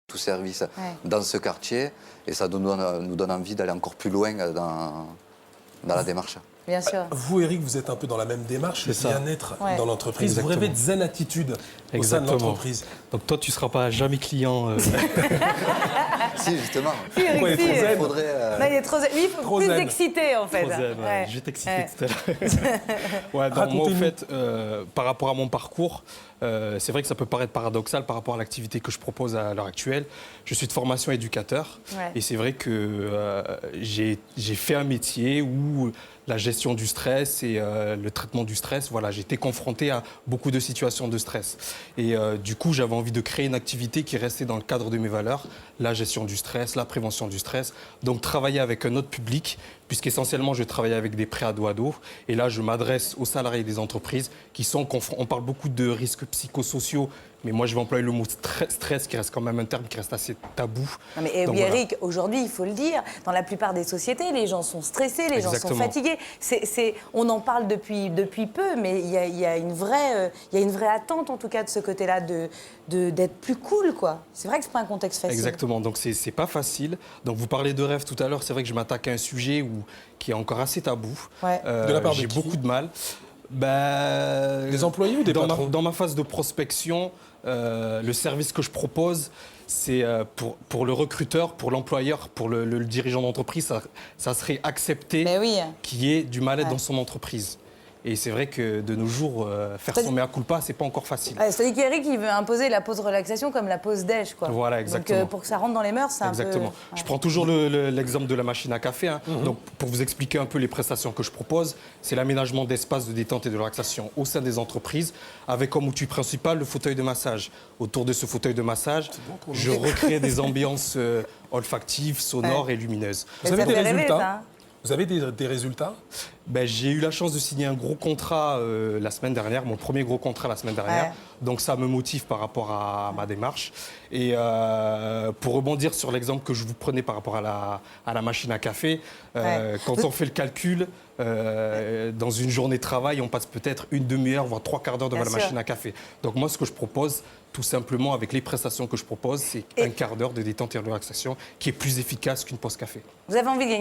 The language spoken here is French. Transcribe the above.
tout service dans ce quartier. Et ça nous donne envie d'aller encore plus loin dans la démarche. Bien sûr. Vous, Eric, vous êtes un peu dans la même démarche, le bien-être dans l'entreprise. Vous Exactement. rêvez de zen attitude au sein de l'entreprise. Donc toi, tu ne seras pas jamais client. Si, justement. Si, Eric, Ouais, si. trop zen. Non, il est trop zen. Lui, il faut Trop plus zen. excité, en fait. Trop zen, Ouais. Je vais t'exciter tout à l'heure. Ouais, donc moi, au fait, par rapport à mon parcours, c'est vrai que ça peut paraître paradoxal par rapport à l'activité que je propose à l'heure actuelle. Je suis de formation éducateur et c'est vrai que j'ai fait un métier où la gestion du stress et le traitement du stress, voilà, j'ai été confronté à beaucoup de situations de stress. Et du coup, j'avais envie de créer une activité qui restait dans le cadre de mes valeurs, la gestion du stress, la prévention du stress. Donc, travailler avec un autre public, puisqu'essentiellement, je travaille avec des pré-ados. Et là, je m'adresse aux salariés des entreprises qui sont confrontés. On parle beaucoup de risques psychosociaux, mais moi, je vais employer le mot stress, qui reste quand même un terme qui reste assez tabou. Non, mais Donc, Eric, aujourd'hui, il faut le dire, dans la plupart des sociétés, les gens sont stressés, les gens sont fatigués. On en parle depuis peu, mais il y a une vraie attente, en tout cas, de ce côté-là, d'être plus cool, quoi. C'est vrai que c'est pas un contexte facile. Exactement, donc c'est pas facile. Donc vous parlez de rêve tout à l'heure, c'est vrai que je m'attaque à un sujet qui est encore assez tabou. De la part de j'ai qui ? beaucoup de mal. Des employés ou des patrons ? Dans ma phase de prospection, le service que je propose, c'est pour le recruteur, pour l'employeur, pour le dirigeant d'entreprise, ça serait accepté qu'il y ait du mal-être dans son entreprise. Et c'est vrai que de nos jours, faire son mea culpa, c'est pas encore facile. C'est-à-dire qu'Eric, il veut imposer la pause relaxation comme la pause déj, quoi. Voilà, exactement. Donc, pour que ça rentre dans les mœurs, c'est un peu... Exactement. Je prends toujours l'exemple de la machine à café. Donc, pour vous expliquer un peu les prestations que je propose, c'est l'aménagement d'espaces de détente et de relaxation au sein des entreprises, avec comme outil principal le fauteuil de massage. Autour de ce fauteuil de massage, je recrée des ambiances olfactives, sonores et lumineuses. Vous avez des résultats ça. Vous avez des résultats ? J'ai eu la chance de signer un gros contrat la semaine dernière, mon premier gros contrat la semaine dernière. Donc ça me motive par rapport à ma démarche. Et pour rebondir sur l'exemple que je vous prenais par rapport à la machine à café, quand on fait le calcul, dans une journée de travail, on passe peut-être une demi-heure, voire 3/4 d'heure devant la machine à café. Donc moi, ce que je propose, tout simplement, avec les prestations que je propose, c'est un quart d'heure de détente et de relaxation qui est plus efficace qu'une pause café. Vous avez envie de gagner